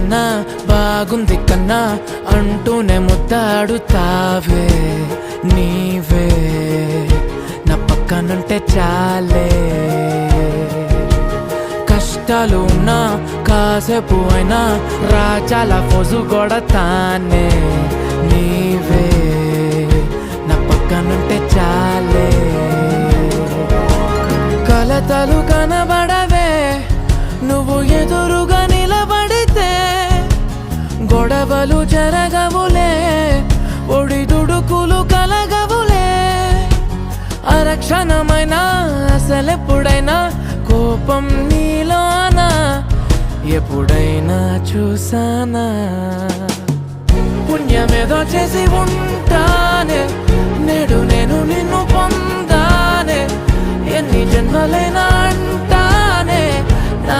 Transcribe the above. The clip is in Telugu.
కన్నా బాగుంది కన్నా అంటూనే ముద్దాడుతావే నీవే నా పక్కనుంటే చాలే. కష్టాలు ఉన్నా కాసేపు అయినా రాజాల ఫోజు కొడతానే నీవే నా పక్కనుంటే చాలే. కలతలు కనబడవే నువ్వు ఎదురుగా నిలబడితే, గొడవలు జరగవులే ఒడిదుడుకులు కలగవులే. అరక్షణమైనా అసలెప్పుడైనా కోపం నీలోనా ఎప్పుడైనా చూసానా? పుణ్యమేదో చేసి ఉంటానే నేడు నేను నిన్ను పొందానే. ఎన్ని జన్మలైనా అంటానే నా